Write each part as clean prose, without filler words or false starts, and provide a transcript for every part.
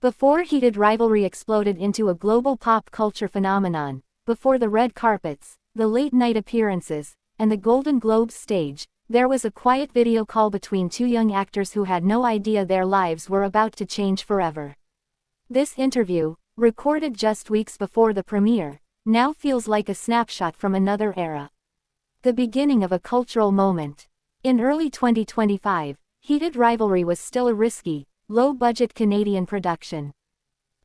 Before Heated Rivalry exploded into a global pop culture phenomenon, before the red carpets, the late-night appearances, and the Golden Globes stage, there was a quiet video call between two young actors who had no idea their lives were about to change forever. This interview, recorded just weeks before the premiere, now feels like a snapshot from another era. The beginning of a cultural moment. In early 2025, Heated Rivalry was still a risky, low-budget Canadian production.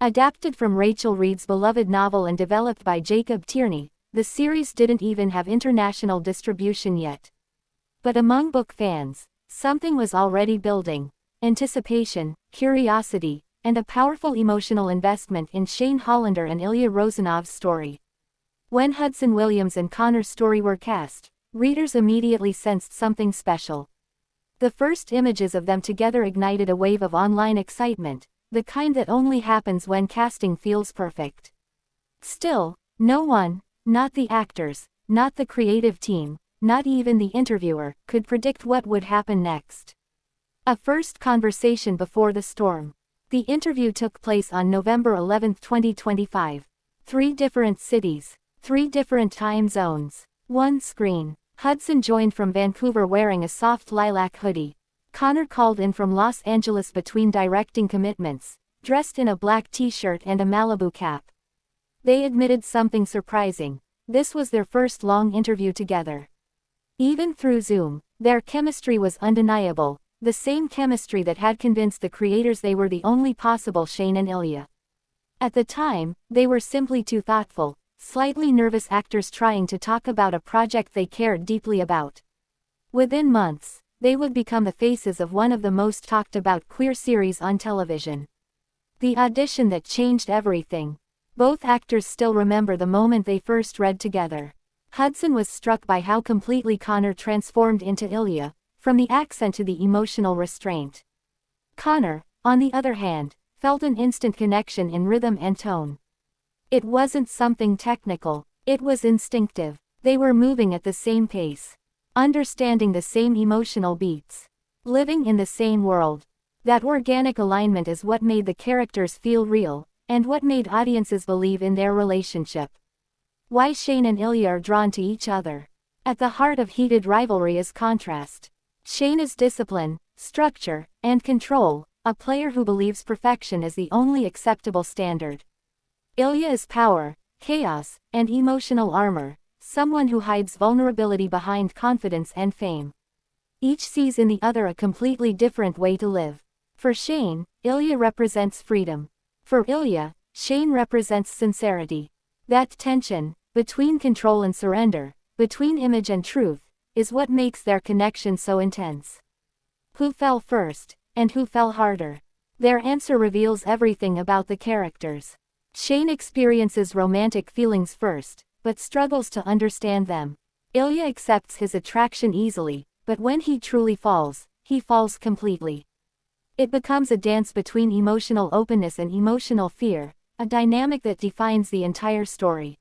Adapted from Rachel Reed's beloved novel and developed by Jacob Tierney, the series didn't even have international distribution yet. But among book fans, something was already building: anticipation, curiosity, and a powerful emotional investment in Shane Hollander and Ilya Rosunov's story. When Hudson Williams and Connor Storrie were cast, readers immediately sensed something special. The first images of them together ignited a wave of online excitement, the kind that only happens when casting feels perfect. Still, no one, not the actors, not the creative team, not even the interviewer, could predict what would happen next. A first conversation before the storm. The interview took place on November 11, 2025. 3 different cities, 3 different time zones, 1 screen. Hudson joined from Vancouver wearing a soft lilac hoodie. Connor called in from Los Angeles between directing commitments, dressed in a black t-shirt and a Malibu cap. They admitted something surprising: this was their first long interview together. Even through Zoom, their chemistry was undeniable, the same chemistry that had convinced the creators they were the only possible Shane and Ilya. At the time, they were simply 2 thoughtful, slightly nervous actors trying to talk about a project they cared deeply about. Within months, they would become the faces of one of the most talked about queer series on television. The audition that changed everything. Both actors still remember the moment they first read together. Hudson was struck by how completely Connor transformed into Ilya, from the accent to the emotional restraint. Connor, on the other hand, felt an instant connection in rhythm and tone. It wasn't something technical, it was instinctive. They were moving at the same pace, understanding the same emotional beats, living in the same world. That organic alignment is what made the characters feel real, and what made audiences believe in their relationship. Why Shane and Ilya are drawn to each other. At the heart of Heated Rivalry is contrast. Shane is discipline, structure, and control, a player who believes perfection is the only acceptable standard. Ilya is power, chaos, and emotional armor, someone who hides vulnerability behind confidence and fame. Each sees in the other a completely different way to live. For Shane, Ilya represents freedom. For Ilya, Shane represents sincerity. That tension, between control and surrender, between image and truth, is what makes their connection so intense. Who fell first, and who fell harder? Their answer reveals everything about the characters. Shane experiences romantic feelings first, but struggles to understand them. Ilya accepts his attraction easily, but when he truly falls, he falls completely. It becomes a dance between emotional openness and emotional fear, a dynamic that defines the entire story.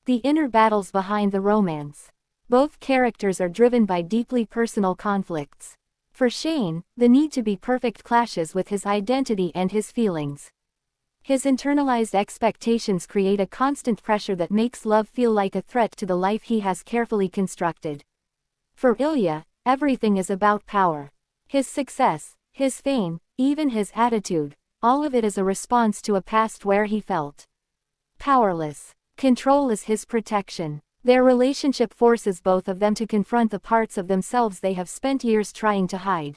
The inner battles behind the romance. Both characters are driven by deeply personal conflicts. For Shane, the need to be perfect clashes with his identity and his feelings. His internalized expectations create a constant pressure that makes love feel like a threat to the life he has carefully constructed. For Ilya, everything is about power. His success, his fame, even his attitude, all of it is a response to a past where he felt powerless. Control is his protection. Their relationship forces both of them to confront the parts of themselves they have spent years trying to hide.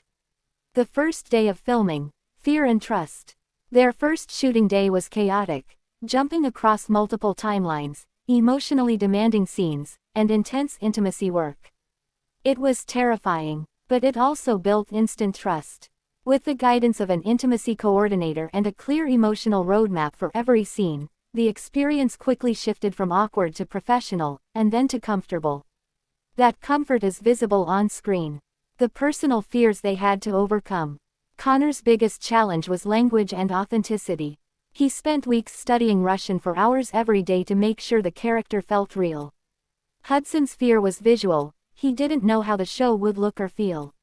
The first day of filming, fear and trust. Their first shooting day was chaotic, jumping across multiple timelines, emotionally demanding scenes, and intense intimacy work. It was terrifying, but it also built instant trust. With the guidance of an intimacy coordinator and a clear emotional roadmap for every scene, the experience quickly shifted from awkward to professional, and then to comfortable. That comfort is visible on screen. The personal fears they had to overcome. Connor's biggest challenge was language and authenticity. He spent weeks studying Russian for hours every day to make sure the character felt real. Hudson's fear was visual. He didn't know how the show would look or feel.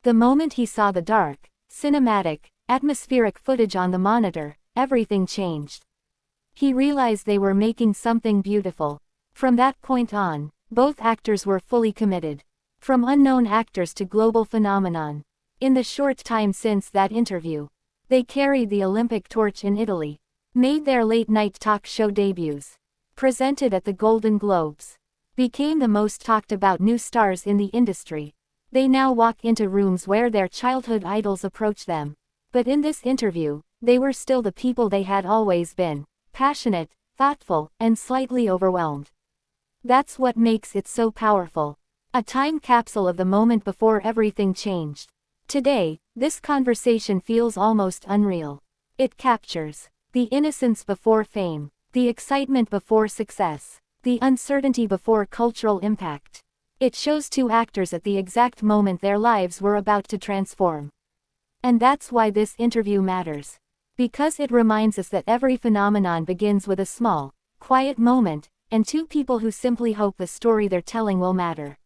The moment he saw the dark, cinematic, atmospheric footage on the monitor, everything changed. He realized they were making something beautiful. From that point on, both actors were fully committed. From unknown actors to global phenomenon. In the short time since that interview, they carried the Olympic torch in Italy, made their late-night talk show debuts, presented at the Golden Globes, became the most talked-about new stars in the industry. They now walk into rooms where their childhood idols approach them. But in this interview, they were still the people they had always been, passionate, thoughtful, and slightly overwhelmed. That's what makes it so powerful. A time capsule of the moment before everything changed. Today, this conversation feels almost unreal. It captures the innocence before fame, the excitement before success, the uncertainty before cultural impact. It shows two actors at the exact moment their lives were about to transform. And that's why this interview matters. Because it reminds us that every phenomenon begins with a small, quiet moment, and two people who simply hope the story they're telling will matter.